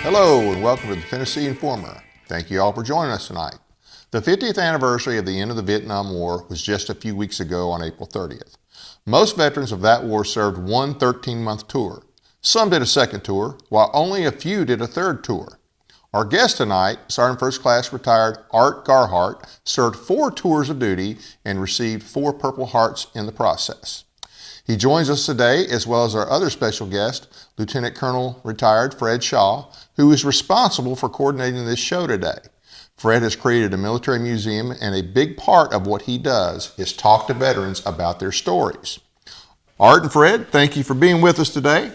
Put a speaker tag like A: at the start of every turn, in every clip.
A: Hello and welcome to the Tennessee Informer. Thank you all for joining us tonight. The 50th anniversary of the end of the Vietnam War was just a few weeks ago on April 30th. Most veterans of that war served one 13-month tour. Some did a second tour, while only a few did a third tour. Our guest tonight, Sergeant First Class retired Art Gehard, served 4 tours of duty and received 4 Purple Hearts in the process. He joins us today, as well as our other special guest, Lieutenant Colonel retired Fred Shaw, who is responsible for coordinating this show today. Fred has created a military museum, and a big part of what he does is talk to veterans about their stories. Art and Fred, thank you for being with us today.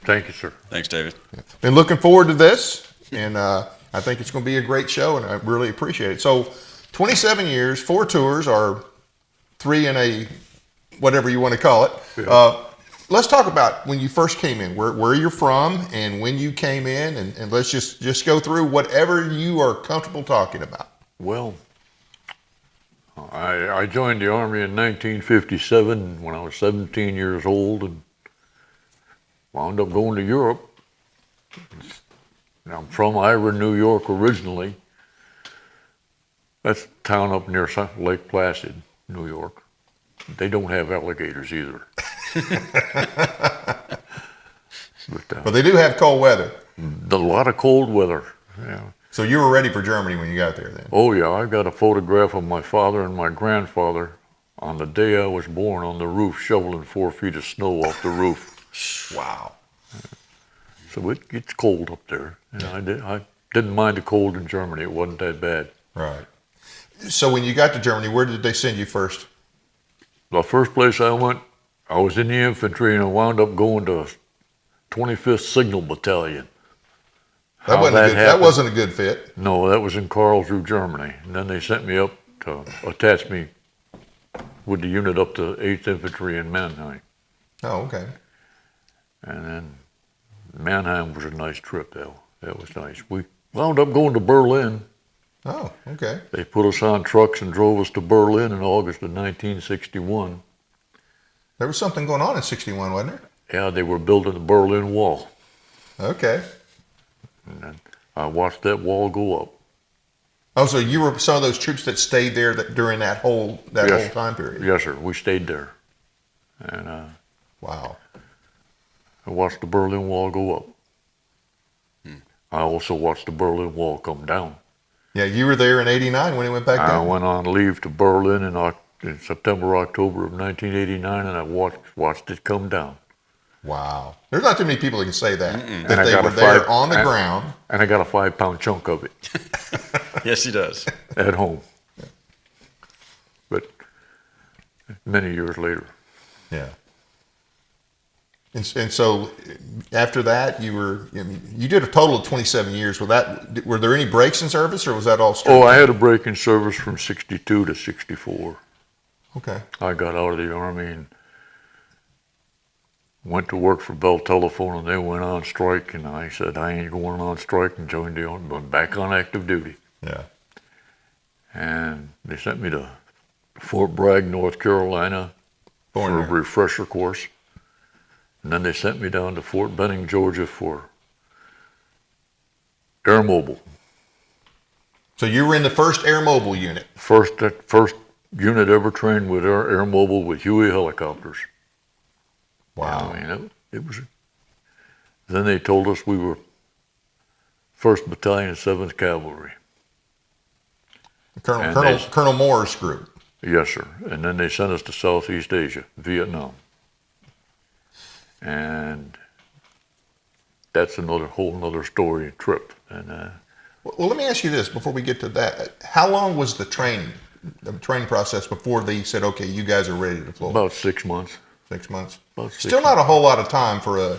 B: Thank you, sir.
C: Thanks, David.
A: Been looking forward to this, and I think it's going to be a great show, and I really appreciate it. So, 27 years, 4 tours, or 3 in a whatever you want to call it. Yeah. Let's talk about when you first came in, where you're from and when you came in, and let's just go through whatever you are comfortable talking about.
B: Well, I joined the Army in 1957 when I was 17 years old and wound up going to Europe. I'm from Ira, New York originally. That's a town up near Lake Placid, New York. They don't have alligators either. But
A: they do have cold weather.
B: A lot of cold weather, yeah.
A: So you were ready for Germany when you got there then?
B: Oh yeah, I got a photograph of my father and my grandfather on the day I was born on the roof, shoveling 4 feet of snow off the roof.
A: Wow.
B: So it gets cold up there. And I didn't mind the cold in Germany. It wasn't that bad.
A: Right. So when you got to Germany, where did they send you first?
B: The first place I went, I was in the infantry and I wound up going to 25th Signal Battalion.
A: That wasn't a good fit.
B: No, that was in Karlsruhe, Germany. And then they sent me up to attach me with the unit up to 8th Infantry in Mannheim.
A: Oh, okay.
B: And then Mannheim was a nice trip, though. That was nice. We wound up going to Berlin.
A: Oh, okay.
B: They put us on trucks and drove us to Berlin in August of 1961.
A: There was something going on in 61, wasn't there?
B: Yeah, they were building the Berlin Wall.
A: Okay.
B: And then I watched that wall go up.
A: Oh, so you were some of those troops that stayed there during that whole time period?
B: Yes, sir. We stayed there. And
A: wow.
B: I watched the Berlin Wall go up. I also watched the Berlin Wall come down.
A: Yeah, you were there in '89 when it went back down.
B: I went on leave to Berlin in September, October of 1989, and I watched it come down.
A: Wow. There's not too many people that can say that, that they were there on the ground.
B: And I got a 5-pound chunk of it.
C: Yes, he does.
B: At home. But many years later.
A: Yeah. And so after that, you did a total of 27 years. Were there any breaks in service, or was that all straight?
B: Oh, I had a break in service from 62 to 64.
A: Okay.
B: I got out of the Army and went to work for Bell Telephone, and they went on strike, and I said, I ain't going on strike, and joined the Army, but back on active duty.
A: Yeah.
B: And they sent me to Fort Bragg, North Carolina for a refresher course. And then they sent me down to Fort Benning, Georgia for Air Mobile.
A: So you were in the first Air Mobile unit?
B: First unit ever trained with Air Mobile with Huey helicopters.
A: Wow.
B: I mean, it was. Then they told us we were 1st Battalion, 7th Cavalry.
A: Colonel Moore's group.
B: Yes, sir. And then they sent us to Southeast Asia, Vietnam. And that's whole nother story and trip. And
A: well, let me ask you this before we get to that. How long was the training process before they said, okay, you guys are ready to deploy?
B: About 6 months.
A: 6 months.
B: Still
A: not a whole lot of time for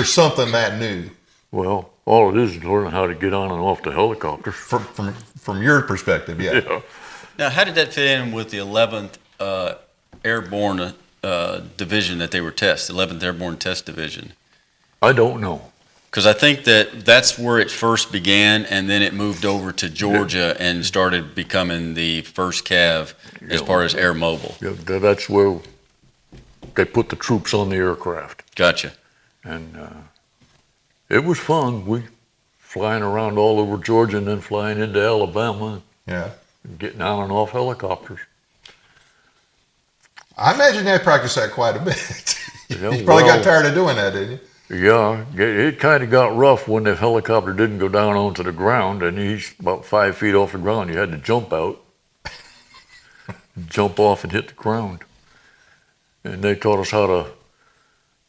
A: something that new.
B: Well, all it is learning how to get on and off the helicopter.
A: From your perspective, yeah.
B: Yeah.
C: Now, how did that fit in with the 11th Airborne Division that they were 11th Airborne Test Division?
B: I don't know.
C: Because I think that's where it first began, and then it moved over to Georgia and started becoming the first CAV as far as air mobile.
B: Yeah, that's where they put the troops on the aircraft.
C: Gotcha.
B: And it was fun. We flying around all over Georgia and then flying into Alabama.
A: Yeah.
B: And getting on and off helicopters.
A: I imagine they practiced that quite a bit.
B: Yeah,
A: You probably got tired of doing that, didn't you?
B: Yeah, it kind of got rough when the helicopter didn't go down onto the ground, and he's about 5 feet off the ground. You had to jump out, jump off and hit the ground. And they taught us how to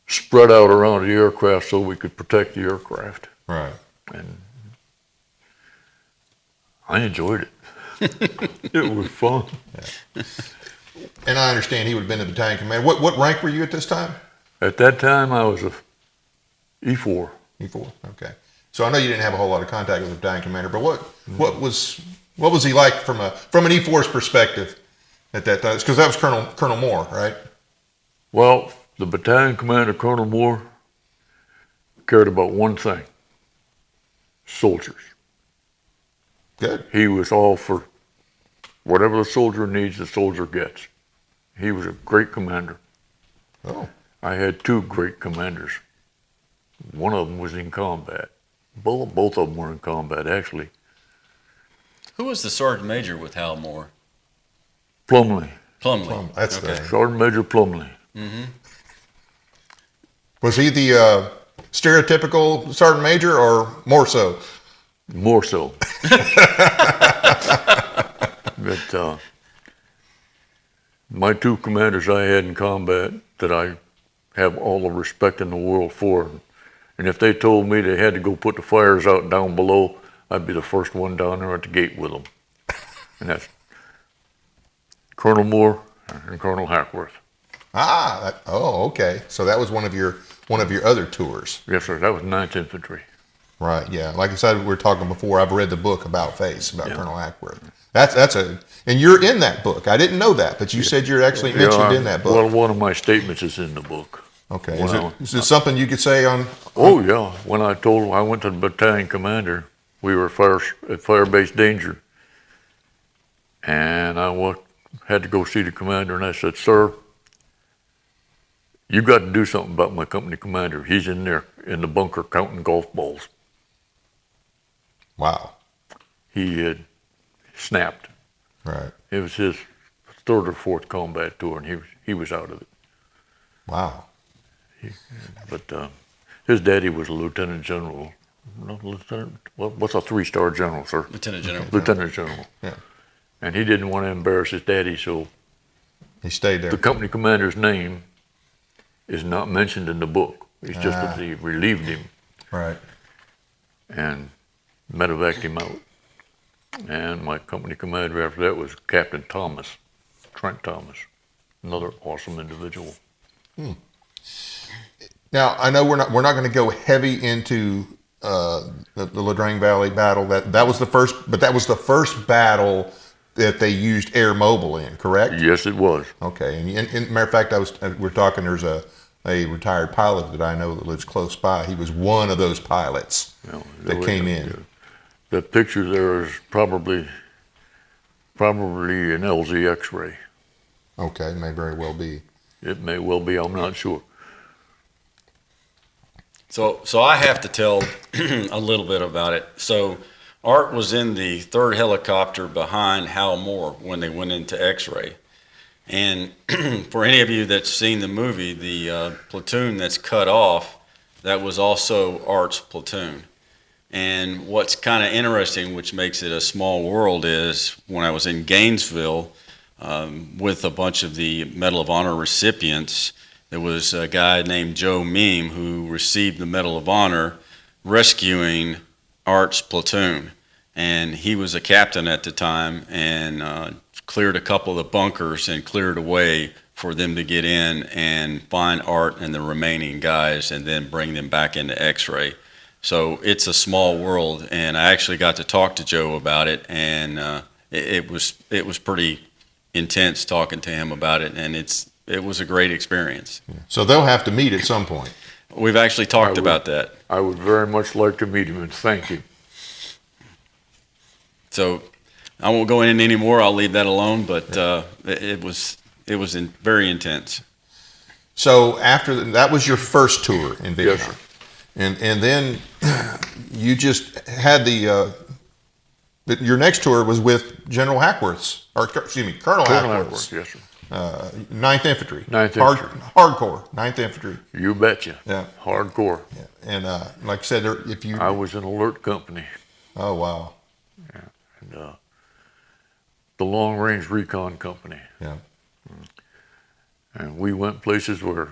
B: spread out around the aircraft so we could protect the aircraft.
A: Right.
B: And I enjoyed it. It was fun.
A: Yeah. And I understand he would have been the battalion commander. What rank were you at this time?
B: At that time, I was a E4.
A: E4. Okay. So I know you didn't have a whole lot of contact with the battalion commander, but what was he like from an E4's perspective at that time? Because that was Colonel Moore, right?
B: Well, the battalion commander, Colonel Moore, cared about one thing: soldiers.
A: Good.
B: He was all for whatever the soldier needs, the soldier gets. He was a great commander.
A: Oh.
B: I had 2 great commanders. One of them was in combat. Both of them were in combat, actually.
C: Who was the sergeant major with Hal Moore?
B: Plumley.
C: Plumley.
A: That's
C: okay.
B: Sergeant Major Plumley.
C: Mm-hmm.
A: Was he the stereotypical sergeant major, or more so?
B: More so. But my 2 commanders I had in combat that I have all the respect in the world for. And if they told me they had to go put the fires out down below, I'd be the first one down there at the gate with them. And that's Colonel Moore and Colonel Hackworth.
A: Okay. So that was one of your other tours.
B: Yes, sir. That was 9th Infantry.
A: Right. Yeah. Like I said, we were talking before. I've read the book about Colonel Hackworth. And you're in that book. I didn't know that, but you said you're actually mentioned in that book.
B: Well, one of my statements is in the book.
A: Okay. Is it something you could say on?
B: Oh yeah. When I went to the battalion commander, we were at Fire Base Danger, and I had to go see the commander, and I said, "Sir, you got to do something about my company commander. He's in there in the bunker counting golf balls."
A: Wow.
B: He had snapped.
A: Right.
B: It was his 3rd or 4th combat tour, and he was out of it.
A: Wow.
B: But his daddy was a lieutenant general. No, lieutenant. What's a 3-star general, sir?
C: Lieutenant General.
B: Lieutenant general.
A: Yeah.
B: And he didn't want to embarrass his daddy, so
A: He stayed there.
B: the company commander's name is not mentioned in the book. It's just that he relieved him
A: Right.
B: and medevaced him out. And my company commander after that was Captain Thomas, Trent Thomas, another awesome individual.
A: Now I know we're not going to go heavy into the Drang Valley battle. That was the first, but that was the first battle that they used air mobile in, correct?
B: Yes, it was.
A: Okay. And matter of fact, we're talking. There's a retired pilot that I know that lives close by. He was one of those pilots that came in.
B: The picture there is probably an LZ X-ray.
A: Okay, may very well be.
B: It may well be. I'm not sure.
C: So I have to tell a little bit about it. So Art was in the 3rd helicopter behind Hal Moore when they went into X-ray. And for any of you that's seen the movie, the platoon that's cut off, that was also Art's platoon. And what's kind of interesting, which makes it a small world, is when I was in Gainesville with a bunch of the Medal of Honor recipients, there was a guy named Joe Meem who received the Medal of Honor rescuing Art's platoon. And he was a captain at the time and cleared a couple of the bunkers and cleared a way for them to get in and find Art and the remaining guys and then bring them back into X-ray. So it's a small world, and I actually got to talk to Joe about it, and it was pretty intense talking to him about it, and it was a great experience.
A: So they'll have to meet at some point.
C: We've actually talked about that.
B: I would very much like to meet him and thank him.
C: So I won't go in anymore. I'll leave that alone. But it was very intense.
A: So after that was your first tour in Vietnam.
B: Yes, sir.
A: And then you just had your next tour was with General Hackworth's, or excuse me, Colonel Hackworth's.
B: Yes, sir.
A: 9th Infantry.
B: 9th Infantry.
A: Hardcore, 9th Infantry.
B: You betcha.
A: Yeah.
B: Hardcore.
A: Yeah. And like I said, if you...
B: I was in alert company.
A: Oh, wow.
B: Yeah. And the Long Range Recon Company.
A: Yeah.
B: And we went places where,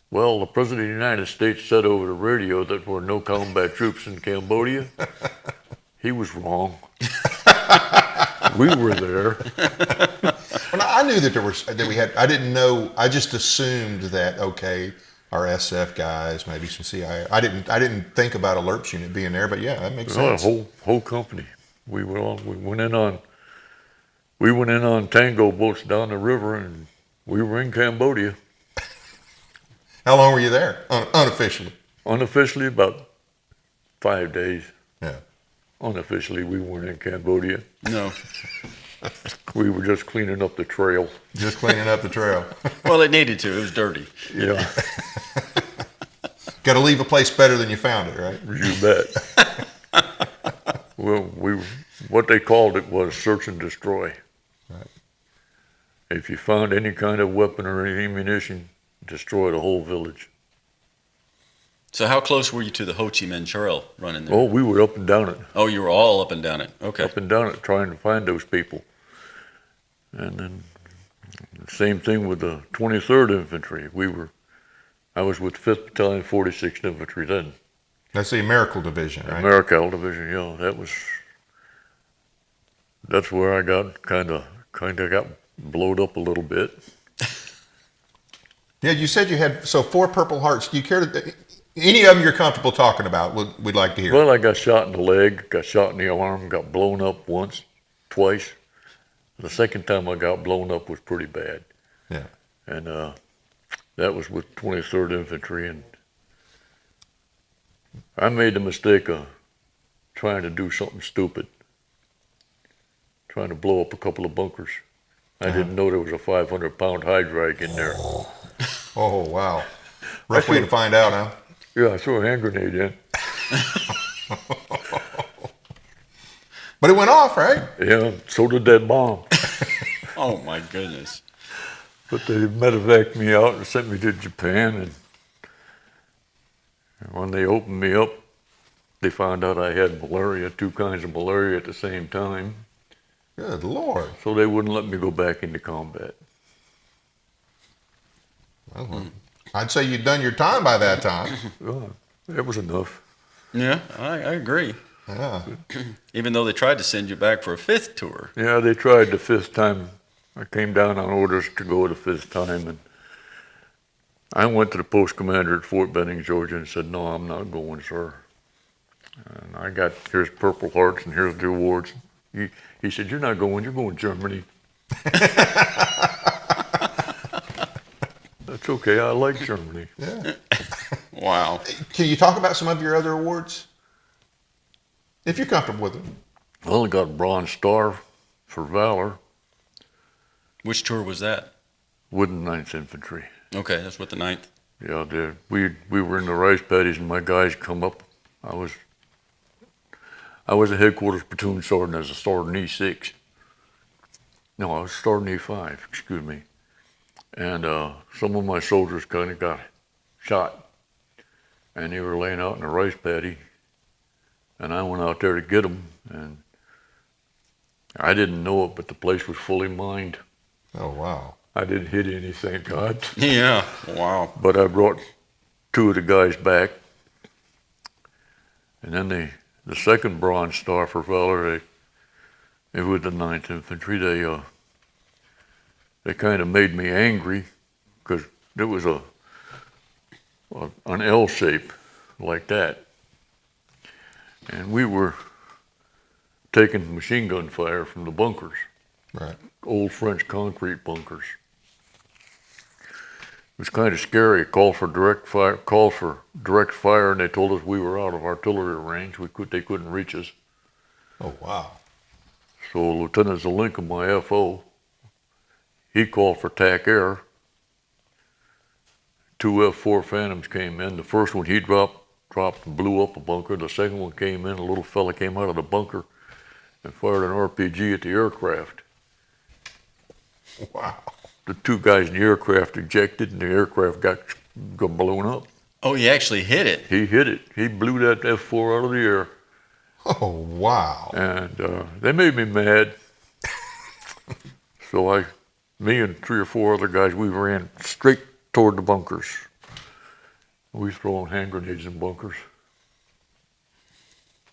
B: well, the President of the United States said over the radio that there were no combat troops in Cambodia. He was wrong. We were there.
A: Well, I knew that we had. I didn't know. I just assumed that our SF guys, maybe some CIA. I didn't think about alerts unit being there, but yeah, that makes sense.
B: The whole company. We went in on tango boats down the river, and we were in Cambodia.
A: How long were you there? Unofficially.
B: Unofficially, about 5 days.
A: Yeah.
B: Unofficially, we weren't in Cambodia.
C: No.
B: We were just cleaning up the trail.
A: Just cleaning up the trail.
C: Well, it needed to. It was dirty.
B: Yeah.
A: Got to leave a place better than you found it, right?
B: You bet. Well, what they called it was search and destroy.
A: Right.
B: If you found any kind of weapon or any ammunition, destroy the whole village.
C: So how close were you to the Ho Chi Minh Trail running there?
B: Oh, we were up and down it.
C: Oh, you were all up and down it. Okay.
B: Up and down it, trying to find those people. And then the same thing with the 23rd Infantry. I was with 5th Battalion, 46th Infantry then.
A: That's the Americal Division, right?
B: Americal Division, yeah. That's where I got kind of got blowed up a little bit.
A: Yeah, you said you had 4 Purple Hearts. Do you care to? Any of them you're comfortable talking about? We'd like to hear.
B: Well, I got shot in the leg, got shot in the arm, got blown up once, twice. The second time I got blown up was pretty bad.
A: Yeah.
B: And that was with 23rd Infantry, and I made the mistake of trying to do something stupid, trying to blow up a couple of bunkers. I didn't know there was a 500-pound high drag in there.
A: Oh, wow. Rough way to find out, huh?
B: Yeah, I threw a hand grenade in.
A: But it went off, right?
B: Yeah, so did that bomb.
C: Oh, my goodness.
B: But they medevaced me out and sent me to Japan, and when they opened me up, they found out I had malaria, 2 kinds of malaria at the same time.
A: Good Lord.
B: So they wouldn't let me go back into combat.
A: Well, I'd say you'd done your time by that time.
B: It was enough.
C: Yeah, I agree.
A: Yeah.
C: Even though they tried to send you back for a 5th tour.
B: Yeah, they tried the 5th time. I came down on orders to go the 5th time, and I went to the post commander at Fort Benning, Georgia, and said, "No, I'm not going, sir." And I got, here's Purple Hearts and here's the awards. He said, "You're not going, you're going to Germany." That's okay, I like Germany.
A: Yeah.
C: Wow.
A: Can you talk about some of your other awards? If you're comfortable with them.
B: Well, I got a Bronze Star for Valor
C: Which tour was that?
B: with the 9th Infantry.
C: Okay, that's with the 9th.
B: Yeah, we were in the rice paddies, and my guys come up. I was a headquarters platoon sergeant as a sergeant E6. No, I was sergeant E5, excuse me. And some of my soldiers kind of got shot, and they were laying out in a rice paddy, and I went out there to get them, and I didn't know it, but the place was fully mined.
A: Oh, wow.
B: I didn't hit any, thank God.
C: Yeah, wow.
B: But I brought 2 of the guys back, and then the second Bronze Star for Valor, they were the 9th Infantry. They kind of made me angry because it was an L shape like that, and we were taking machine gun fire from the bunkers,
A: Right.
B: old French concrete bunkers. was kind of scary. Called for direct fire, and they told us we were out of artillery range. They couldn't reach us.
A: Oh, wow.
B: So Lieutenant Zelenka, my FO, he called for TAC air. 2 F4 Phantoms came in. The first one he dropped and blew up a bunker. The second one came in. A little fella came out of the bunker and fired an RPG at the aircraft.
A: Wow.
B: The 2 guys in the aircraft ejected, and the aircraft got blown up.
C: Oh, he actually hit it.
B: He hit it. He blew that F4 out of the air.
A: Oh, wow.
B: And they made me mad. So me and 3 or 4 other guys, we ran straight toward the bunkers. We was throwing hand grenades in bunkers.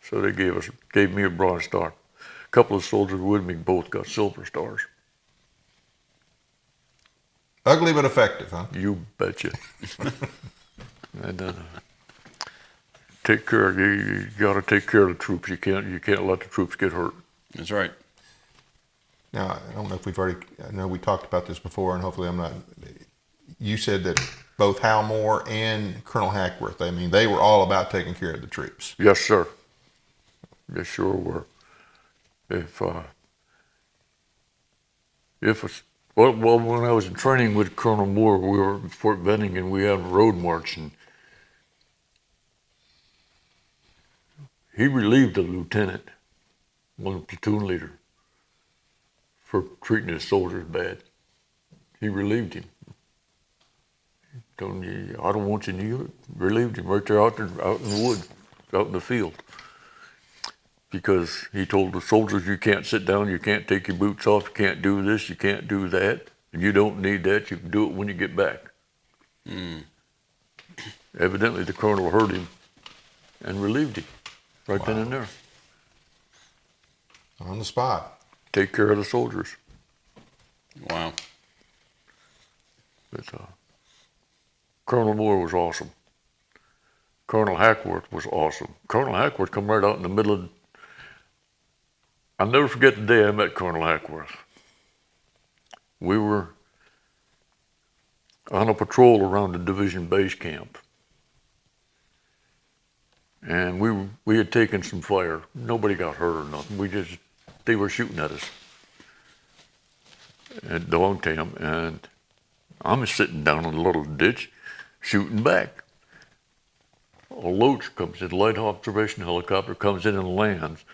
B: So they gave me a Bronze Star. A couple of soldiers with me both got Silver Stars.
A: Ugly but effective, huh?
B: You betcha. And take care. You got to take care of the troops. You can't let the troops get hurt.
C: That's right.
A: Now, I don't know if I know we talked about this before, and hopefully I'm not. You said that both Hal Moore and Colonel Hackworth, they were all about taking care of the troops.
B: Yes, sir. They sure were. Well, when I was in training with Colonel Moore, we were at Fort Benning, and we had a road march, and he relieved the lieutenant, one platoon leader, for treating his soldiers bad. He relieved him. I don't want you to do it. Relieved him right there out in the woods, out in the field. Because he told the soldiers, you can't sit down, you can't take your boots off, you can't do this, you can't do that. You don't need that, you can do it when you get back. Evidently the colonel heard him and relieved him right then and there.
A: On the spot.
B: Take care of the soldiers.
C: Wow.
B: But Colonel Moore was awesome. Colonel Hackworth was awesome. Colonel Hackworth come right out in the middle of... I'll never forget the day I met Colonel Hackworth. We were on a patrol around the division base camp. And we had taken some fire. Nobody got hurt or nothing. They were shooting at us at Dogtown, and I'm sitting down in a little ditch shooting back. A Loach comes in, light observation helicopter comes in and lands,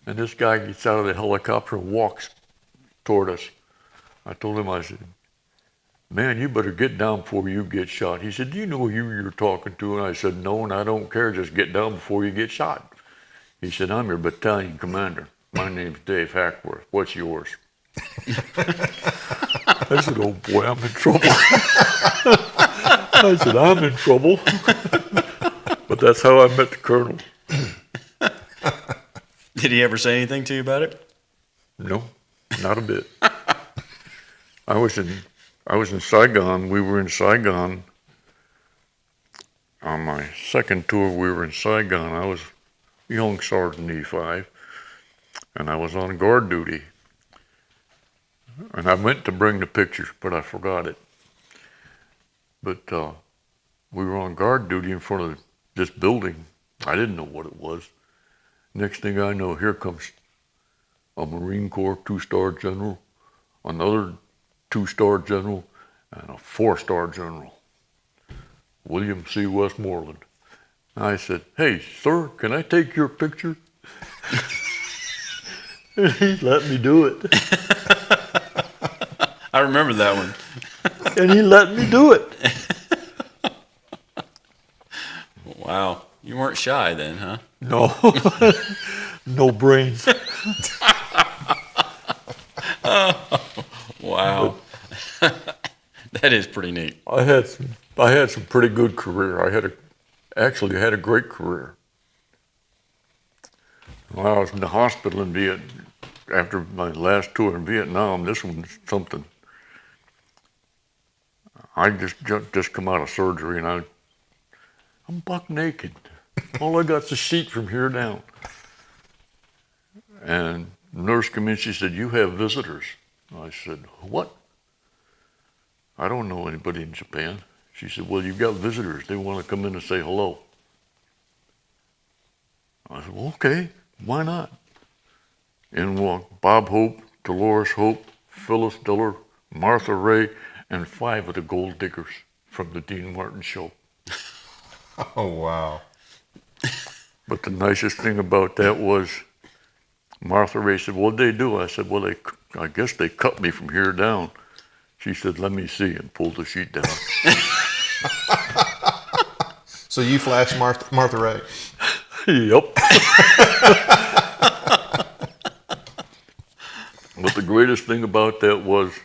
B: and this guy gets out of the helicopter and walks toward us. I told him, I said, man, you better get down before you get shot. He said, do you know who you're talking to? And I said, no, and I don't care, just get down before you get shot. He said, I'm your battalion commander. My name's Dave Hackworth. What's yours? I said, oh boy, I'm in trouble. I said, I'm in trouble. But that's how I met the colonel.
C: Did he ever say anything to you about it?
B: No, not a bit. I was in Saigon. We were in Saigon. On my second tour, we were in Saigon. I was young Sergeant E5, and I was on guard duty. And I meant to bring the picture, but I forgot it. But we were on guard duty in front of this building. I didn't know what it was. Next thing I know, here comes a Marine Corps 2-star general, another 2-star general, and a 4-star general, William C. Westmoreland. I said, hey, sir, can I take your picture? And he let me do it.
C: I remember that one.
B: And he let me do it.
C: Wow. You weren't shy then, huh?
B: No. No brains.
C: Wow. That is pretty neat.
B: I had some pretty good career. I actually had a great career. When I was in the hospital in Vietnam, after my last tour in Vietnam, this one's something. I just come out of surgery, and I'm buck naked. All I got's a sheet from here down. And the nurse came in, she said, you have visitors. I said, what? I don't know anybody in Japan. She said, well, you've got visitors. They want to come in and say hello. I said, well, okay, why not? In walked Bob Hope, Dolores Hope, Phyllis Diller, Martha Ray, and 5 of the gold diggers from the Dean Martin show.
A: Oh, wow.
B: But the nicest thing about that was Martha Ray said, what'd they do? I said, well, I guess they cut me from here down. She said, let me see, and pulled the sheet down.
A: So you flashed Martha Ray?
B: Yep. But the greatest thing about that was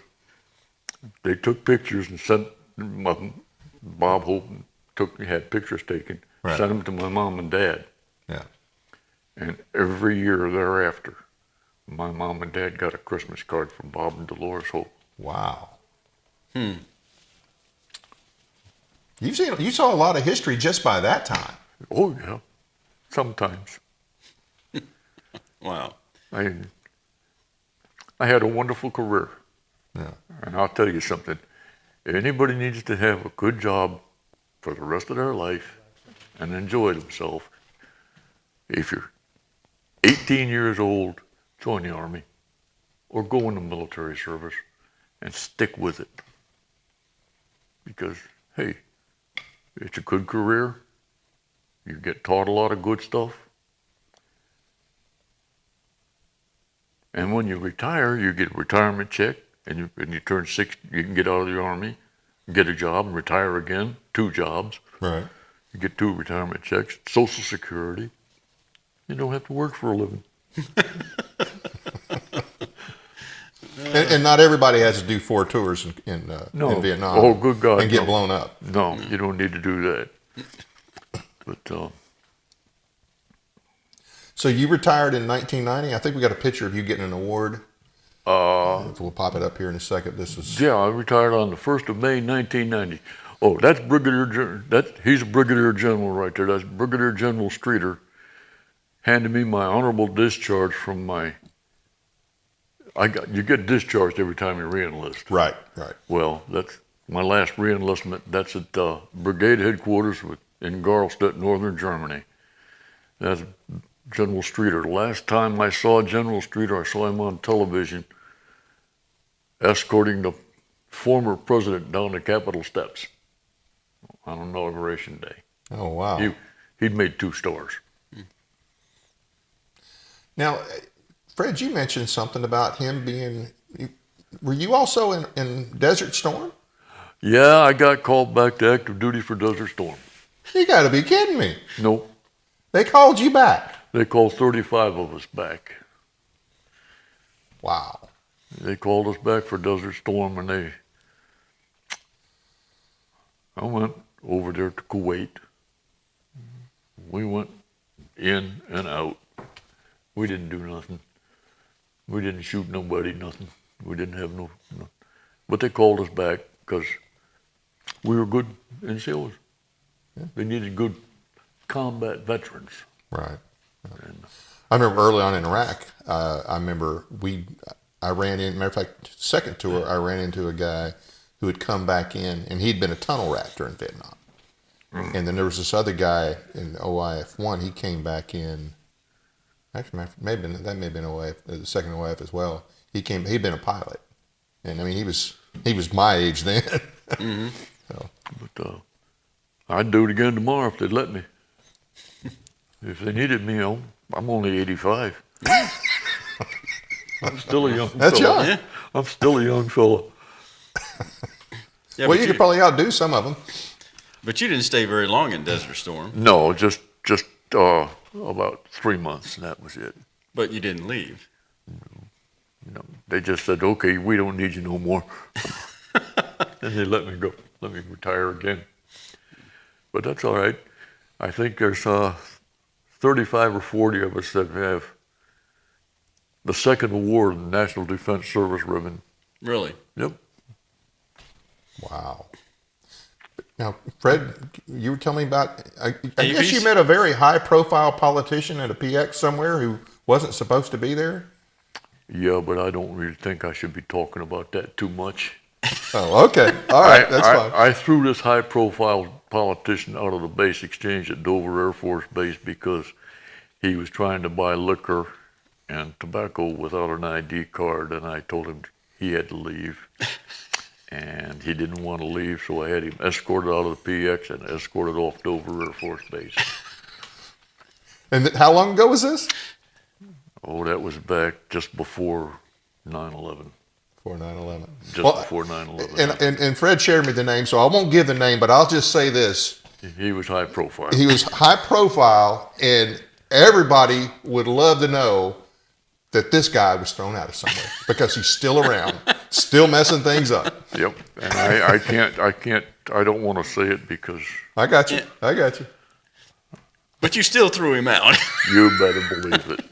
B: they took pictures and sent Bob Hope had pictures taken,
A: right.
B: Sent them to my mom and dad.
A: Yeah.
B: And every year thereafter, my mom and dad got a Christmas card from Bob and Dolores Hope.
A: Wow. You saw a lot of history just by that time.
B: Oh yeah, sometimes.
C: Wow.
B: I had a wonderful career.
A: Yeah.
B: And I'll tell you something. Anybody needs to have a good job for the rest of their life and enjoy themselves. If you're 18 years old, join the Army or go in the military service and stick with it. Because, hey, it's a good career. You get taught a lot of good stuff. And when you retire, you get a retirement check, and you turn 60, you can get out of the Army, get a job, and retire again, 2 jobs.
A: Right.
B: You get 2 retirement checks, Social Security. You don't have to work for a living.
A: And not everybody has to do 4 tours in Vietnam.
B: Oh, good God,
A: and get
B: no.
A: blown up.
B: No, you don't need to do that. But
A: So you retired in 1990. I think we got a picture of you getting an award. We'll pop it up here in a second. This is
B: yeah, I retired on the 1st of May, 1990. Oh, that's he's a brigadier general right there. That's Brigadier General Streeter handed me my honorable discharge from my. You get discharged every time you re-enlist.
A: right.
B: Well, that's my last re-enlistment. That's at brigade headquarters in Garlstadt, northern Germany. That's General Streeter. The last time I saw General Streeter, I saw him on television escorting the former president down the Capitol steps on Inauguration Day.
A: Oh, wow.
B: He'd made 2 stars.
A: Now, Fred, you mentioned something about him being. Were you also in Desert Storm?
B: Yeah, I got called back to active duty for Desert Storm.
A: You got to be kidding me.
B: No,
A: They called you back.
B: they called 35 of us back.
A: Wow.
B: They called us back for Desert Storm, and I went over there to Kuwait. We went in and out. We didn't do nothing. We didn't shoot nobody, nothing. We didn't have no. But they called us back because we were good NCOs. Yeah. They needed good combat veterans.
A: Right. And I remember early on in Iraq, I ran in, matter of fact, second tour, I ran into a guy who had come back in, and he'd been a tunnel rat during Vietnam. And then there was this other guy in OIF-1, he came back in, actually, that may have been OIF, the second OIF as well. He'd been a pilot. And I mean, he was my age then.
B: Mm-hmm. So. But I'd do it again tomorrow if they'd let me. If they needed me, I'm only 85. I'm still a young
A: That's
B: fella.
A: young.
B: Yeah. I'm still a young fella.
C: Yeah,
A: well, you could probably outdo some of them.
C: But you didn't stay very long in Desert Storm.
B: No, just about 3 months, and that was it.
C: But you didn't leave.
B: No, they just said, okay, we don't need you no more. And they let me go, let me retire again. But that's all right. I think there's 35 or 40 of us that have the second award in the National Defense Service Ribbon.
C: Really?
B: Yep.
A: Wow. Now, Fred, you were telling me about, I guess you met a very high-profile politician at a PX somewhere who wasn't supposed to be there?
B: Yeah, but I don't really think I should be talking about that too much.
A: Oh, okay. All right, that's fine.
B: I threw this high-profile politician out of the base exchange at Dover Air Force Base because he was trying to buy liquor and tobacco without an ID card, and I told him he had to leave. And he didn't want to leave, so I had him escorted out of the PX and escorted off Dover Air Force Base.
A: And how long ago was this?
B: Oh, that was back just before 9/11.
A: Before 9/11.
B: Just before 9/11.
A: And Fred shared me the name, so I won't give the name, but I'll just say this.
B: He was high profile.
A: He was high profile, and everybody would love to know that this guy was thrown out of somewhere because he's still around, still messing things up.
B: Yep. And I don't want to say it because...
A: I got you. I got you.
C: But you still threw him out.
B: You better believe it.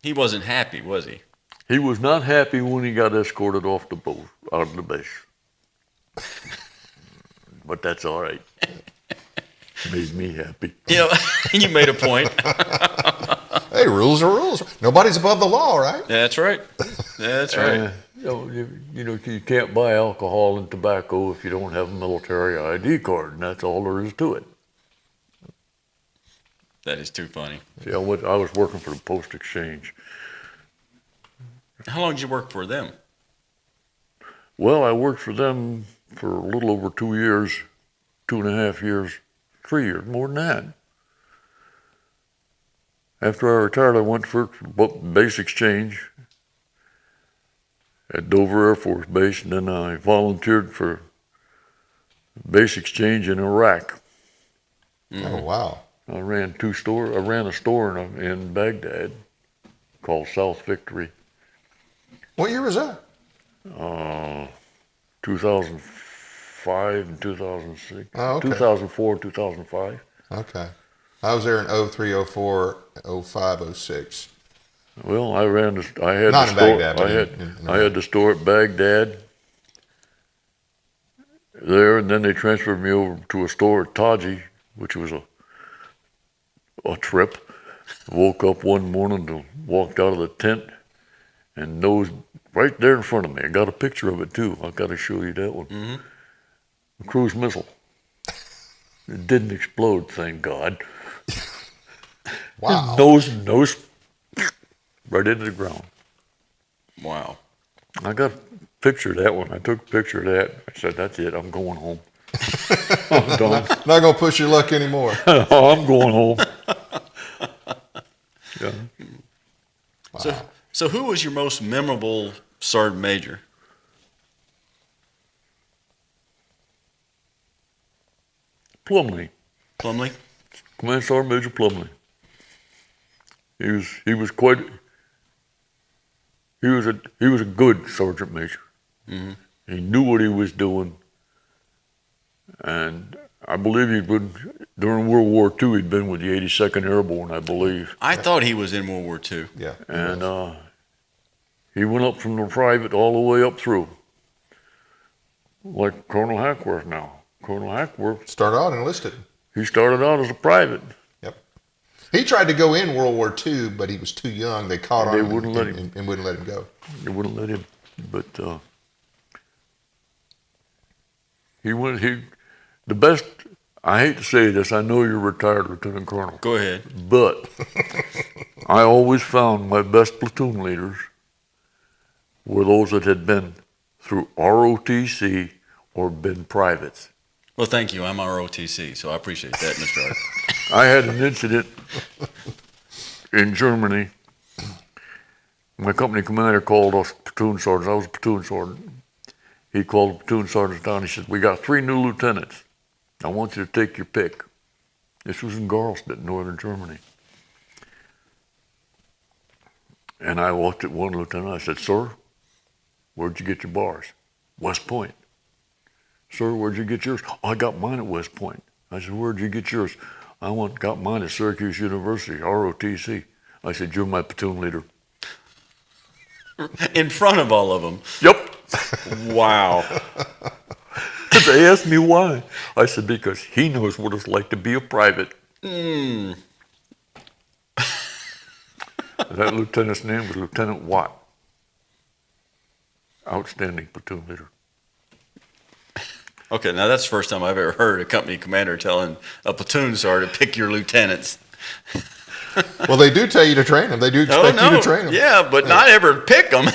C: He wasn't happy, was he?
B: He was not happy when he got escorted off the boat, out of the base. But that's all right. Made me happy.
C: You know, you made a point.
A: Hey, rules are rules. Nobody's above the law, right?
C: That's right. That's right.
B: You can't buy alcohol and tobacco if you don't have a military ID card, and that's all there is to it.
C: That is too funny.
B: See, I was working for the Post Exchange.
C: How long did you work for them?
B: Well, I worked for them for a little over 2 years, 2.5 years, 3 years, more than that. After I retired, I went for base exchange at Dover Air Force Base, and then I volunteered for base exchange in Iraq.
A: Oh, wow.
B: I ran a store in Baghdad called South Victory.
A: What year was that?
B: 2005 and 2006.
A: Oh, okay.
B: 2004, 2005.
A: Okay. I was there in 03, 04, 05, 06.
B: Well, I had
A: Not
B: the store.
A: in Baghdad, but
B: I had the store at Baghdad there, and then they transferred me over to a store at Taji, which was a trip. Woke up one morning, walked out of the tent, and nosed right there in front of me. I got a picture of it too. I've got to show you that one. Mm-hmm. A cruise missile. It didn't explode, thank God.
A: Wow.
B: Nose right into the ground.
C: Wow.
B: I got a picture of that one. I took a picture of that. I said, that's it. I'm going home. I'm done.
A: Not going to push your luck anymore.
B: I'm going home. Yeah.
A: Wow.
C: So who was your most memorable sergeant major?
B: Plumley.
C: Plumley?
B: Command Sergeant Major Plumley. He was a good sergeant major. Mm-hmm. He knew what he was doing, and I believe during World War II he'd been with the 82nd Airborne, I believe.
C: I thought he was in World War II.
A: Yeah.
B: And he went up from the private all the way up through, like Colonel Hackworth now. Colonel Hackworth
A: Started out enlisted.
B: He started out as a private.
A: Yep. He tried to go in World War II, but he was too young. They caught on
B: and wouldn't let him
A: go.
B: They wouldn't let him. But the best, I hate to say this, I know you're retired Lieutenant Colonel.
C: Go ahead.
B: But I always found my best platoon leaders were those that had been through ROTC or been privates.
C: Well, thank you. I'm ROTC, so I appreciate that, Mr. Art.
B: I had an incident in Germany. My company commander called us platoon sergeants. I was a platoon sergeant. He called the platoon sergeants down. He said, we got 3 new lieutenants. I want you to take your pick. This was in Garlstedt, northern Germany. And I looked at one lieutenant. I said, sir, where'd you get your bars? West Point. Sir, where'd you get yours? Oh, I got mine at West Point. I said, where'd you get yours? I got mine at Syracuse University, ROTC. I said, you're my platoon leader.
C: In front of all of them?
B: Yep.
C: Wow.
B: They asked me why. I said, because he knows what it's like to be a private. That lieutenant's name was Lieutenant Watt. Outstanding platoon leader.
C: Okay, now that's the first time I've ever heard a company commander telling a platoon sergeant to pick your lieutenants.
A: Well, they do tell you to train them. They do expect you to train them.
C: Yeah, but not ever pick them.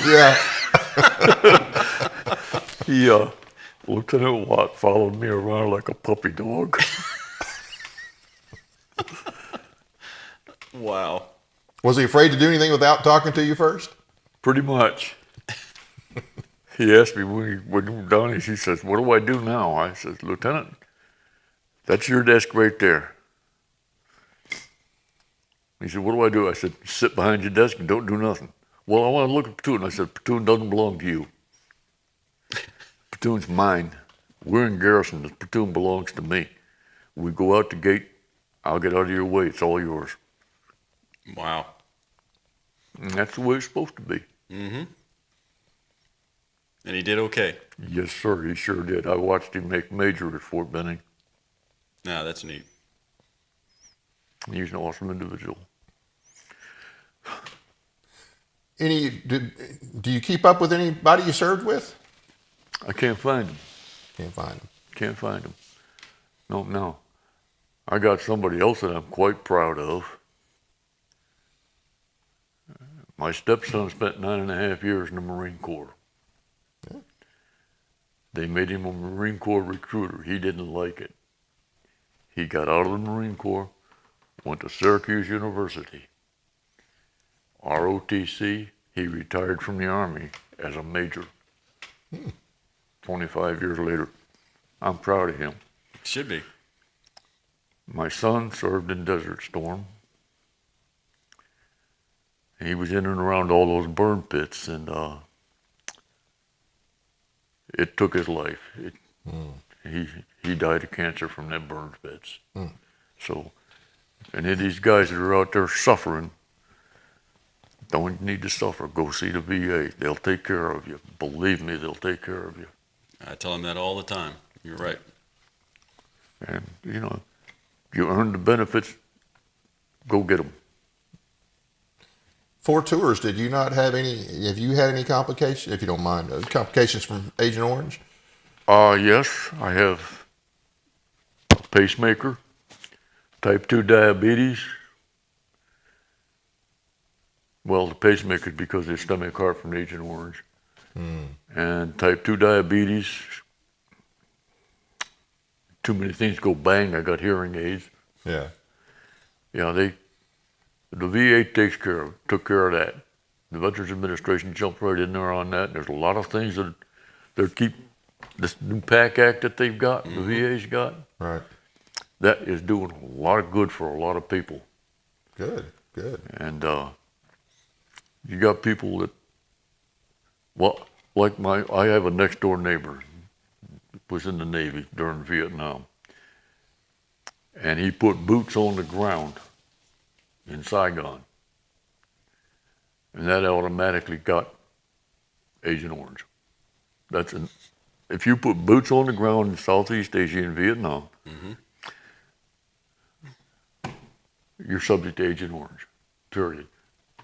A: Yeah.
B: Lieutenant Watt followed me around like a puppy dog.
C: Wow.
A: Was he afraid to do anything without talking to you first?
B: Pretty much. He asked me when we were done, he says, "What do I do now?" I said, "Lieutenant, that's your desk right there." He said, "What do I do?" I said, "Sit behind your desk and don't do nothing." "Well, I want to look at platoon." I said, "Platoon doesn't belong to you. Platoon's mine. We're in garrison. The platoon belongs to me. We go out the gate. I'll get out of your way. It's all yours."
C: Wow.
B: And that's the way it's supposed to be.
C: Mm-hmm. And he did okay.
B: Yes, sir. He sure did. I watched him make major at Fort Benning.
C: Now that's neat.
B: He's an awesome individual.
A: Do you keep up with anybody you served with?
B: I can't find him.
A: Can't find him.
B: Can't find him. No. I got somebody else that I'm quite proud of. My stepson spent 9.5 years in the Marine Corps.
A: Yeah.
B: They made him a Marine Corps recruiter. He didn't like it. He got out of the Marine Corps, went to Syracuse University. ROTC, he retired from the Army as a major. 25 years later. I'm proud of him.
C: Should be.
B: My son served in Desert Storm. He was in and around all those burn pits, and it took his life. He died of cancer from them burn pits. So, if any of these guys that are out there suffering, don't need to suffer. Go see the VA. They'll take care of you. Believe me, they'll take care of you.
C: I tell him that all the time. You're right.
B: And, you earn the benefits, go get them.
A: 4 tours, have you had any complications, if you don't mind, complications from Agent Orange?
B: Yes, I have a pacemaker, type 2 diabetes. Well, the pacemaker is because of stomach heart from Agent Orange. And type 2 diabetes, too many things go bang. I got hearing aids.
A: Yeah.
B: Yeah, the VA took care of that. The Veterans Administration jumped right in there on that. There's a lot of things that they keep, this new PAC Act that they've got, the VA's got.
A: Right.
B: That is doing a lot of good for a lot of people.
A: Good.
B: And you got people that, like I have a next door neighbor, was in the Navy during Vietnam. And he put boots on the ground in Saigon. And that automatically got Agent Orange. If you put boots on the ground in Southeast Asia and Vietnam, you're subject to Agent Orange, period.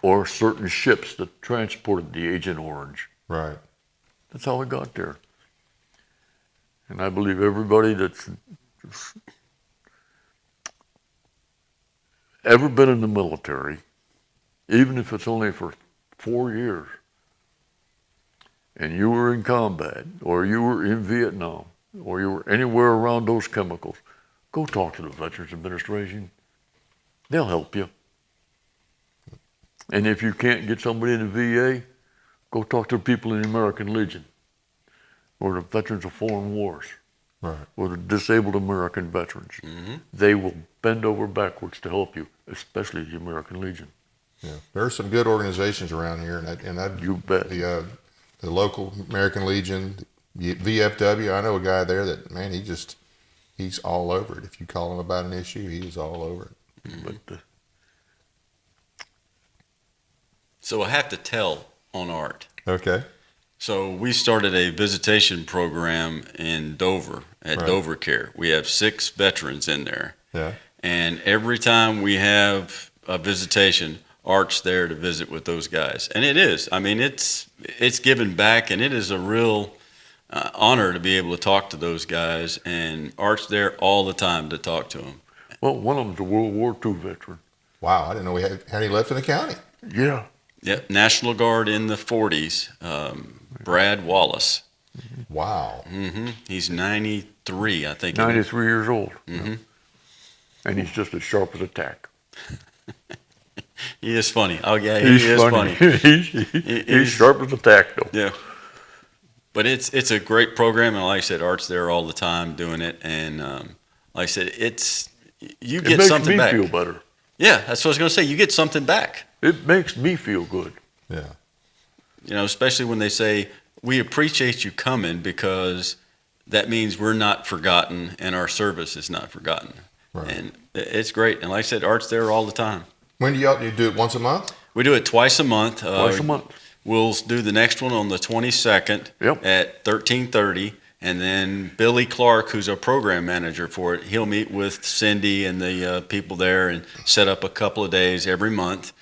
B: Or certain ships that transported the Agent Orange.
A: Right.
B: That's how it got there. And I believe everybody that's ever been in the military, even if it's only for 4 years, and you were in combat, or you were in Vietnam, or you were anywhere around those chemicals, go talk to the Veterans Administration. They'll help you. And if you can't get somebody in the VA, go talk to the people in the American Legion, or the Veterans of Foreign Wars,
A: right,
B: or the disabled American veterans. They will bend over backwards to help you, especially the American Legion.
A: Yeah, there are some good organizations around here, and
B: You bet.
A: The local American Legion, VFW. I know a guy there that, man, he's all over it. If you call him about an issue, he's all over it.
B: But
C: So I have to tell on Art.
A: Okay.
C: So we started a visitation program in Dover at
A: Right.
C: Dover Care. We have 6 veterans in there.
A: Yeah.
C: And every time we have a visitation, Art's there to visit with those guys. And it is. I mean, it's giving back, and it is a real honor to be able to talk to those guys. And Art's there all the time to talk to them.
B: Well, one of them's a World War II veteran.
A: Wow, I didn't know we had any left in the county.
B: Yeah.
C: Yep, National Guard in the 40s, Brad Wallace.
A: Wow.
C: He's 93, I think.
B: 93 years old.
C: Mm-hmm.
B: And he's just as sharp as a tack.
C: He is funny. Oh, yeah, he is funny.
B: he's sharp as a tack, though.
C: Yeah. But it's a great program, and like I said, Art's there all the time doing it. And like I said, you get something back.
B: It makes me feel better.
C: Yeah, that's what I was going to say. You get something back.
B: It makes me feel good.
A: Yeah.
C: You know, especially when they say, we appreciate you coming because that means we're not forgotten and our service is not forgotten.
A: Right.
C: And it's great. And like I said, Art's there all the time.
A: When do you do it once a month?
C: We do it twice a month.
B: Twice a month.
C: We'll do the next one on the 22nd at 13:30. And then Billy Clark, who's our program manager for it, he'll meet with Cindy and the people there and set up a couple of days every month.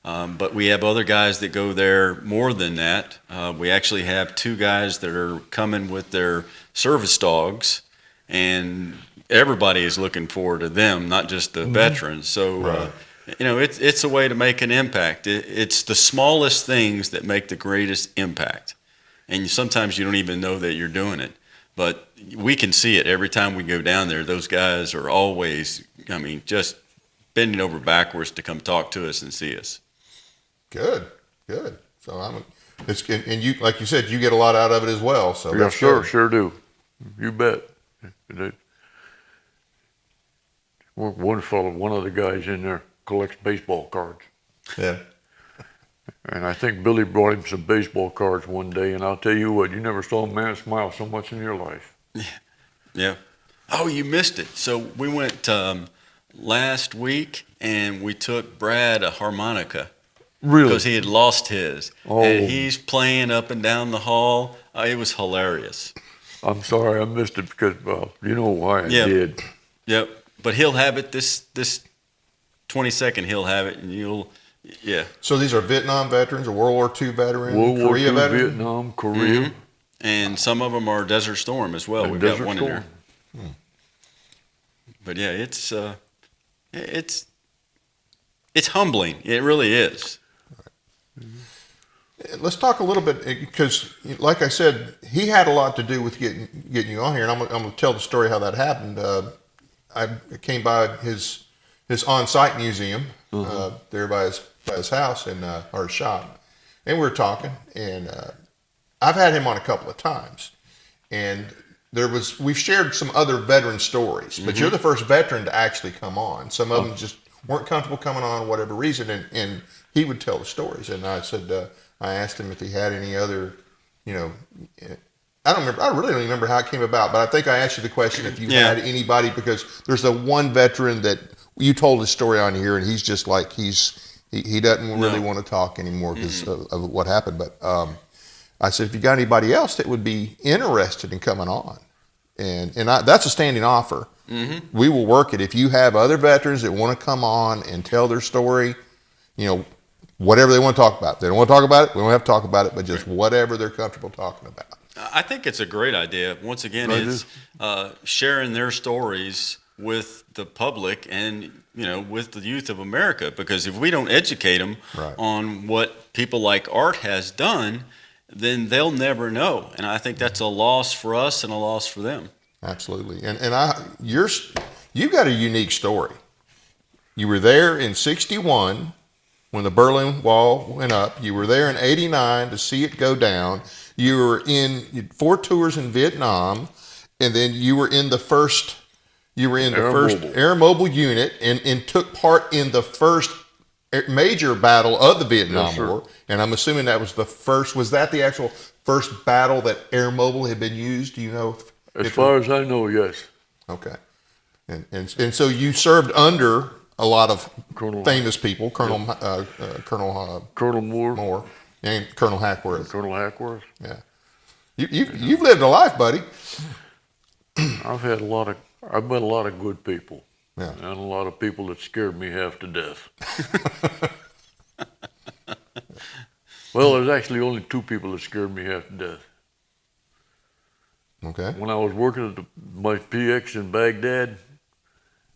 C: But we have other guys that go there more than that. We actually have 2 guys that are coming with their service dogs, and everybody is looking forward to them, not just the veterans. So, you know, it's a way to make an impact. It's the smallest things that make the greatest impact. And sometimes you don't even know that you're doing it. But we can see it every time we go down there. Those guys are always, I mean, just bending over backwards to come talk to us and see us.
A: Good. So and you, like you said, you get a lot out of it as well. So
B: yes, sir, sure do. You bet. One of the guys in there collects baseball cards.
A: Yeah.
B: And I think Billy brought him some baseball cards one day, and I'll tell you what, you never saw a man smile so much in your life.
C: Yeah. Oh, you missed it. So we went last week, and we took Brad a harmonica.
B: Really?
C: Because he had lost his.
B: Oh.
C: And he's playing up and down the hall. It was hilarious.
B: I'm sorry I missed it because, you know why I did.
C: Yep. But he'll have it this 22nd. He'll have it, and yeah.
A: So these are Vietnam veterans, or World War II veterans,
B: World War
A: Korea
B: II,
A: veterans?
B: Vietnam, Korea.
C: Mm-hmm. And some of them are Desert Storm as well. We've got one in there. But yeah, it's humbling. It really is.
A: Let's talk a little bit, because, like I said, he had a lot to do with getting you on here, and I'm going to tell the story how that happened. I came by his on-site museum there by his house or his shop, and we were talking, and I've had him on a couple of times, and we've shared some other veteran stories, but you're the first veteran to actually come on. Some of them just weren't comfortable coming on, whatever reason, and he would tell the stories, and I said. I asked him if he had any other, I really don't remember how it came about, but I think I asked you the question if you had anybody, because there's the one veteran that you told his story on here, and he's just like, he doesn't really want to talk anymore because of what happened. But I said, if you got anybody else that would be interested in coming on, and that's a standing offer. Mm-hmm. We will work it. If you have other veterans that want to come on and tell their story, whatever they want to talk about. If they don't want to talk about it, we don't have to talk about it, but just whatever they're comfortable talking about.
C: I think it's a great idea. Once again, it's sharing their stories with the public and, with the youth of America. Because if we don't educate them on what people like Art has done, then they'll never know. And I think that's a loss for us and a loss for them.
A: Absolutely. And you've got a unique story. You were there in 1961. When the Berlin Wall went up. You were there in 1989 to see it go down. You were in 4 tours in Vietnam, and then you were in the first Air Mobile unit and took part in the first major battle of the Vietnam War. And I'm assuming that was the first. Was that the actual first battle that Air Mobile had been used? Do you know?
B: As far as I know, yes.
A: Okay. And so you served under a lot of famous people, Colonel Moore, and Colonel Hackworth.
B: Colonel Hackworth.
A: Yeah, you've lived a life, buddy.
B: I've met a lot of good people,
A: and
B: a lot of people that scared me half to death. Well, there's actually only two people that scared me half to death.
A: Okay.
B: When I was working at my PX in Baghdad,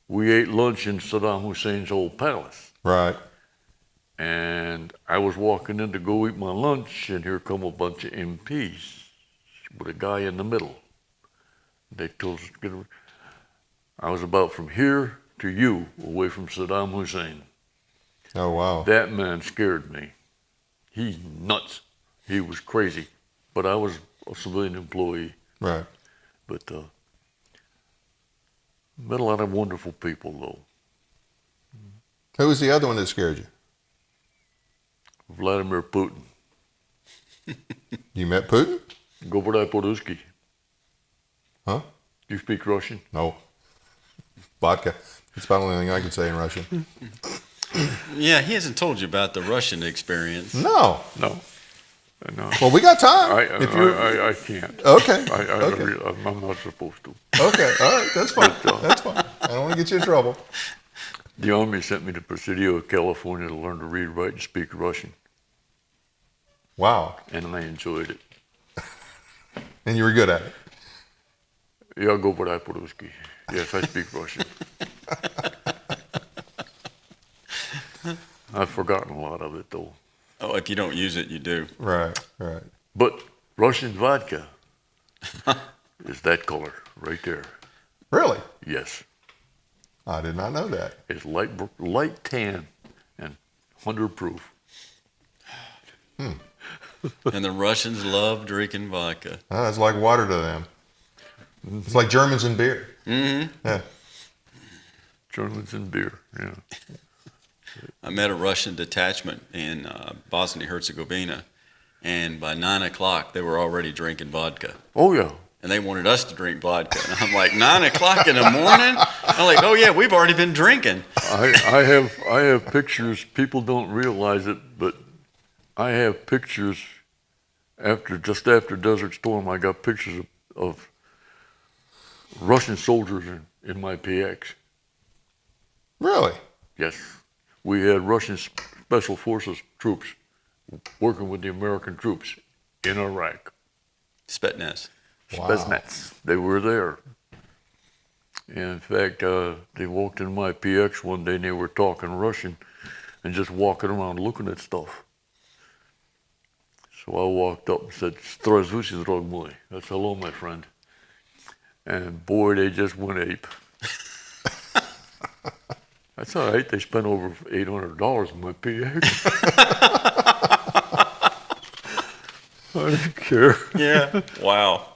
B: we ate lunch in Saddam Hussein's old palace.
A: Right.
B: And I was walking in to go eat my lunch, and here come a bunch of MPs with a guy in the middle. They told us to get. I was about from here to you, away from Saddam Hussein.
A: Oh, wow.
B: That man scared me. He's nuts. He was crazy. But I was a civilian employee.
A: Right.
B: But met a lot of wonderful people, though.
A: Who was the other one that scared you?
B: Vladimir Putin.
A: You met Putin?
B: Gehard po-ruski.
A: Huh?
B: Do you speak Russian?
A: No. Vodka. It's about the only thing I can say in Russian.
C: Yeah, he hasn't told you about the Russian experience.
A: No.
B: No. No.
A: Well, we got time.
B: I can't.
A: Okay.
B: Okay. I'm not supposed to.
A: Okay. All right. That's fine. That's fine. I don't want to get you in trouble.
B: The Army sent me to Presidio, California to learn to read, write, and speak Russian.
A: Wow.
B: And I enjoyed it.
A: And you were good at it.
B: Yeah, Gehard po-ruski. Yes, I speak Russian. I've forgotten a lot of it, though.
C: Oh, if you don't use it, you do.
A: Right. Right.
B: But Russian vodka is that color right there.
A: Really?
B: Yes.
A: I did not know that.
B: It's light tan and 100 proof.
C: And the Russians love drinking vodka.
A: It's like water to them. It's like Germans and beer.
C: Mm-hmm.
A: Yeah.
B: Germans and beer, yeah.
C: I met a Russian detachment in Bosnia-Herzegovina, and by 9 o'clock, they were already drinking vodka.
B: Oh, yeah.
C: And they wanted us to drink vodka. And I'm like, 9 o'clock in the morning? I'm like, oh, yeah, we've already been drinking.
B: I have pictures. People don't realize it, but I have pictures just after Desert Storm. I got pictures of Russian soldiers in my PX.
A: Really?
B: Yes. We had Russian Special Forces troops working with the American troops in Iraq.
C: Spetsnaz.
A: Wow.
B: Spetsnaz. They were there. And in fact, they walked in my PX one day and they were talking Russian and just walking around looking at stuff. So I walked up and said, "Здравствуйте, друг мой." That's hello, my friend. And boy, they just went ape. That's all right. They spent over $800 on my PX. I didn't care.
C: Yeah. Wow.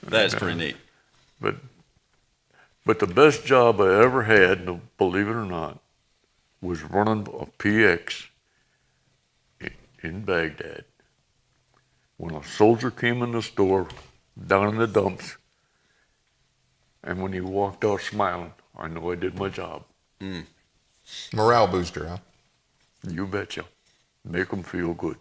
C: That's pretty neat.
B: But the best job I ever had, believe it or not, was running a PX in Baghdad. When a soldier came in the store, down in the dumps, and when he walked out smiling, I know I did my job.
C: Mm.
A: Morale booster, huh?
B: You betcha. Make them feel good.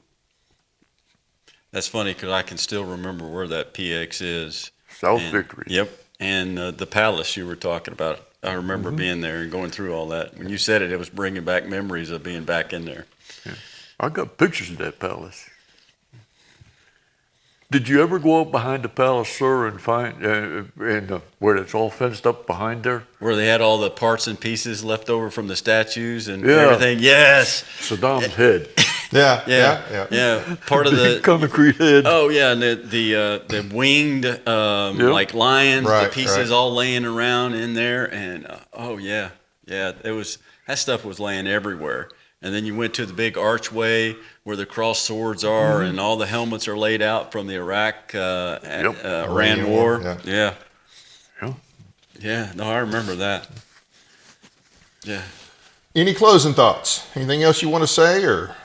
C: That's funny because I can still remember where that PX is.
B: South Victory.
C: Yep. And the palace you were talking about. I remember being there and going through all that. When you said it, it was bringing back memories of being back in there.
B: Yeah. I got pictures of that palace. Did you ever go up behind the palace, sir, and find where it's all fenced up behind there?
C: Where they had all the parts and pieces left over from the statues and everything. Yes.
B: Saddam's head.
A: Yeah.
C: Part of the
B: concrete head.
C: Oh yeah, and the winged like lions, the pieces all laying around in there, and it was that stuff was laying everywhere. And then you went to the big archway where the cross swords are, and all the helmets are laid out from the Iran War. Yeah. No, I remember that. Yeah.
A: Any closing thoughts? Anything else you want to say, or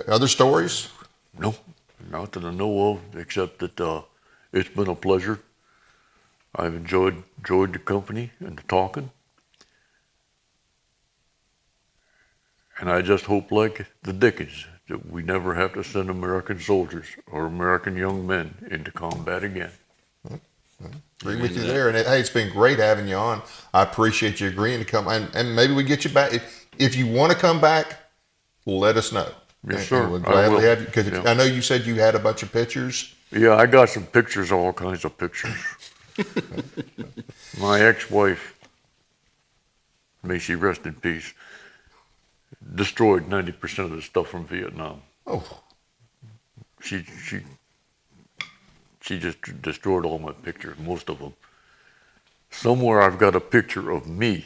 A: other stories?
B: No, not that I know of, except that it's been a pleasure. I've enjoyed the company and the talking. And I just hope, like the Dickens, that we never have to send American soldiers or American young men into combat again.
A: Agree with you there. And hey, it's been great having you on. I appreciate you agreeing to come. And maybe we get you back. If you want to come back, let us know.
B: Yes, sir.
A: And we'll
B: I
A: gladly
B: will.
A: have you, because
B: Yeah.
A: I know you said you had a bunch of pictures.
B: Yeah, I got some pictures, all kinds of pictures. My ex-wife, may she rest in peace, destroyed 90% of the stuff from Vietnam.
A: Oh,
B: She just destroyed all my pictures, most of them. Somewhere I've got a picture of me.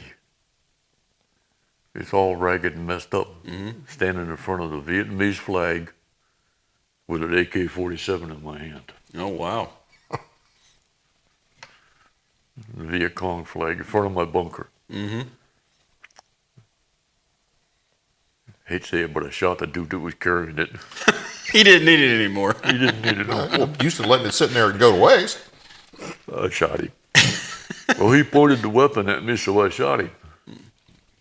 B: It's all ragged and messed up, standing in front of the Vietnamese flag with an AK-47 in my hand.
C: Oh, wow.
B: The Viet Cong flag in front of my bunker.
C: Mm-hmm.
B: Hate to say it, but I shot the dude that was carrying it.
C: He didn't need it anymore.
B: He didn't need it no more.
A: I'm used to letting it sitting there and go to waste.
B: I shot him. Well, he pointed the weapon at me, so I shot him.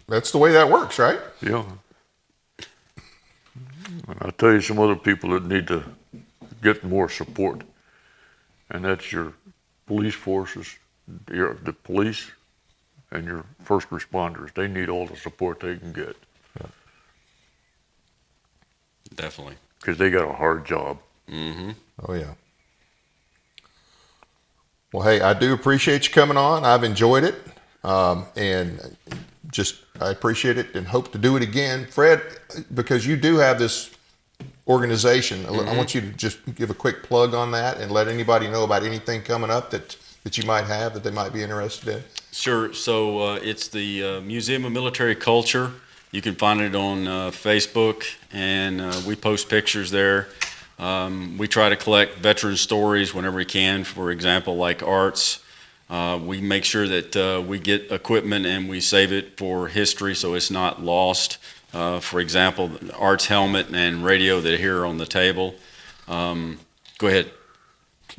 A: That's the way that works, right?
B: Yeah. I'll tell you some other people that need to get more support, and that's your police forces, the police, and your first responders. They need all the support they can get
C: Definitely.
B: because they got a hard job.
C: Mm-hmm.
A: Oh, yeah. Well, hey, I do appreciate you coming on. I've enjoyed it. And I appreciate it and hope to do it again. Fred, because you do have this organization, I want you to just give a quick plug on that and let anybody know about anything coming up that you might have that they might be interested in.
C: Sure. So it's the Museum of Military Culture. You can find it on Facebook, and we post pictures there. We try to collect veteran stories whenever we can, for example, like Art's. We make sure that we get equipment and we save it for history so it's not lost. For example, Art's helmet and radio that are here on the table. Go ahead.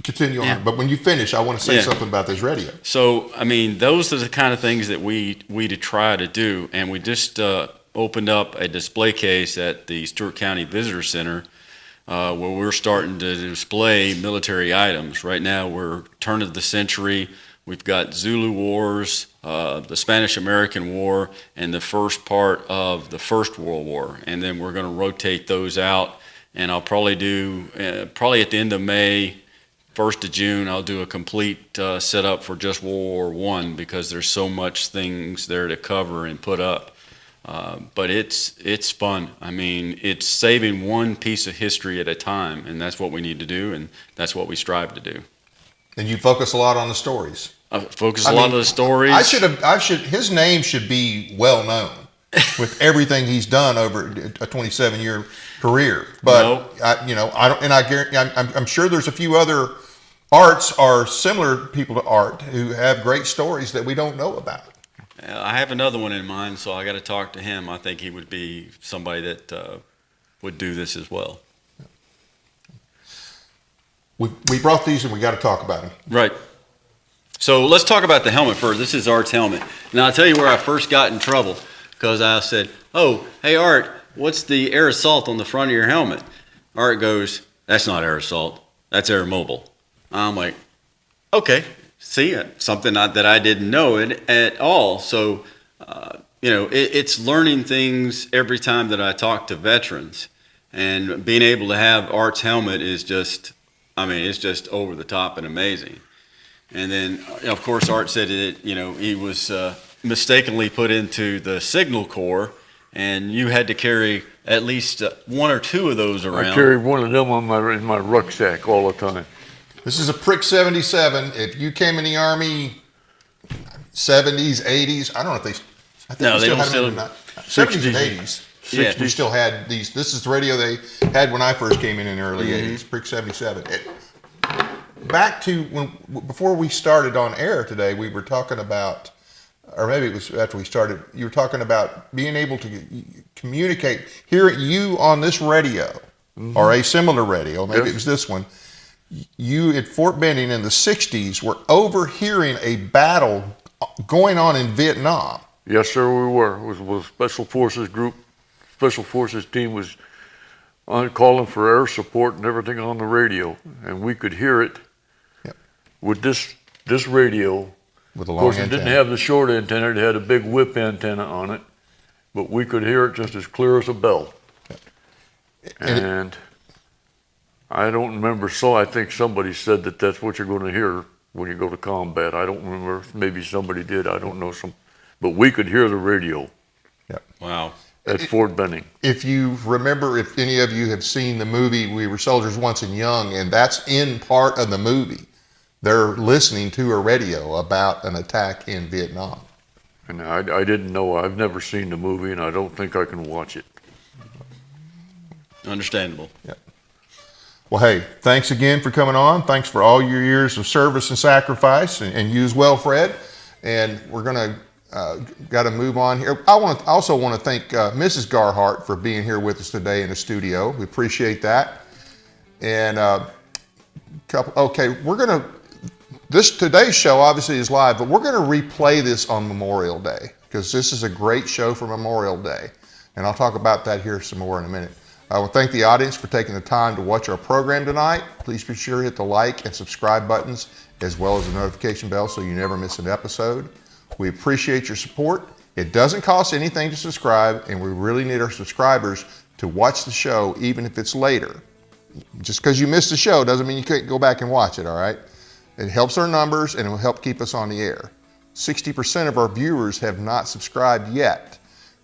A: Continue
C: Yeah.
A: on. But when you finish, I want to say
C: Yeah.
A: something about this radio.
C: So, I mean, those are the kind of things that we to try to do. And we just opened up a display case at the Stewart County Visitor Center where we're starting to display military items. Right now, we're turn of the century. We've got Zulu Wars, the Spanish-American War, and the first part of the First World War. And then we're going to rotate those out. And I'll probably do, probably at the end of May, 1st of June, I'll do a complete setup for just World War I because there's so much things there to cover and put up. But it's fun. I mean, it's saving one piece of history at a time, and that's what we need to do, and that's what we strive to do.
A: And you focus a lot on the stories.
C: Focus a lot of the stories.
A: His name should be well known with everything he's done over a 27-year career. But I'm sure there's a few other Arts or similar people to Art who have great stories that we don't know about.
C: I have another one in mind, so I got to talk to him. I think he would be somebody that would do this as well.
A: We brought these and we got to talk about them.
C: Right. So let's talk about the helmet first. This is Art's helmet. Now I'll tell you where I first got in trouble because I said, "Oh, hey Art, what's the air assault on the front of your helmet?" Art goes, "That's not air assault. That's air mobile." I'm like, "Okay, see, something that I didn't know it at all." So, it's learning things every time that I talk to veterans, and being able to have Art's helmet is just, it's just over the top and amazing. And then, of course, Art said that, he was mistakenly put into the Signal Corps, and you had to carry at least one or two of those around.
B: I carry one of them in my rucksack all the time.
A: This is a Prick 77. If you came in the Army 70s, 80s, I don't know if
C: They
A: still
C: don't
A: had
C: still-
A: them in the 70s and 80s.
C: Yeah.
A: We still had these. This is the radio they had when I first came in the early
C: Mm-hmm.
A: 80s, Prick 77. Back to before we started on air today, we were talking about, or maybe it was after we started, you were talking about being able to communicate, hear you on this radio, or a similar radio, maybe it was this one. You at Fort Benning in the 60s were overhearing a battle going on in Vietnam.
B: Yes, sir, we were. It was a Special Forces group. Special Forces team was calling for air support and everything on the radio, and we could hear it with this radio.
A: With a
B: Of
A: long
B: course, it
A: antenna.
B: didn't have the short antenna. It had a big whip antenna on it, but we could hear it just as clear as a bell. And I don't remember, so I think somebody said that that's what you're going to hear when you go to combat. I don't remember, maybe somebody did, I don't know, but we could hear the radio.
A: Yep.
C: Wow.
B: At Fort Benning.
A: If you remember, if any of you have seen the movie We Were Soldiers Once and Young, and that's in part of the movie, they're listening to a radio about an attack in Vietnam.
B: And I didn't know, I've never seen the movie, and I don't think I can watch it.
C: Understandable.
A: Yep. Well, hey, thanks again for coming on. Thanks for all your years of service and sacrifice, and you as well, Fred. And we're going to got to move on here. I also want to thank Mrs. Gehard for being here with us today in the studio. We appreciate that. And we're going to, today's show obviously is live, but we're going to replay this on Memorial Day because this is a great show for Memorial Day. And I'll talk about that here some more in a minute. I want to thank the audience for taking the time to watch our program tonight. Please be sure to hit the like and subscribe buttons as well as the notification bell so you never miss an episode. We appreciate your support. It doesn't cost anything to subscribe, and we really need our subscribers to watch the show even if it's later. Just because you missed the show doesn't mean you can't go back and watch it, all right? It helps our numbers and it will help keep us on the air. 60% of our viewers have not subscribed yet.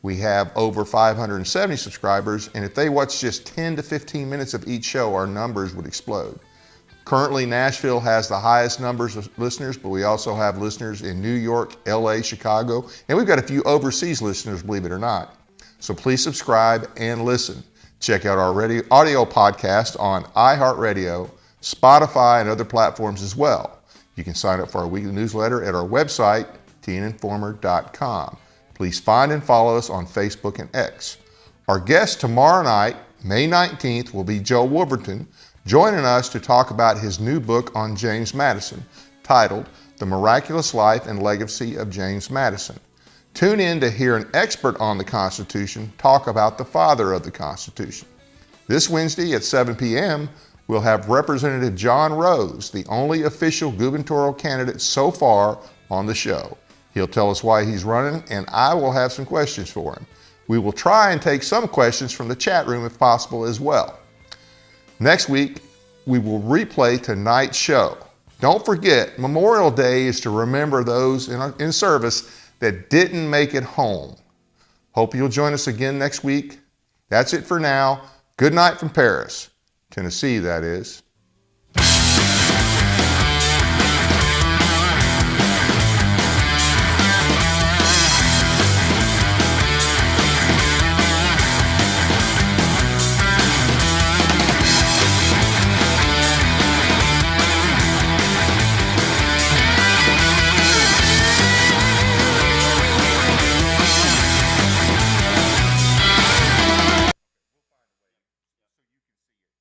A: We have over 570 subscribers, and if they watch just 10 to 15 minutes of each show, our numbers would explode. Currently, Nashville has the highest numbers of listeners, but we also have listeners in New York, LA, Chicago, and we've got a few overseas listeners, believe it or not. So please subscribe and listen. Check out our audio podcast on iHeartRadio, Spotify, and other platforms as well. You can sign up for our weekly newsletter at our website, tninformer.com. Please find and follow us on Facebook and X. Our guest tomorrow night, May 19th, will be Joe Wolverton, joining us to talk about his new book on James Madison, titled The Miraculous Life and Legacy of James Madison. Tune in to hear an expert on the Constitution talk about the father of the Constitution. This Wednesday at 7 p.m., we'll have Representative John Rose, the only official gubernatorial candidate so far on the show. He'll tell us why he's running, and I will have some questions for him. We will try and take some questions from the chat room if possible as well. Next week, we will replay tonight's show. Don't forget, Memorial Day is to remember those in service that didn't make it home. Hope you'll join us again next week. That's it for now. Good night from Paris, Tennessee, that is.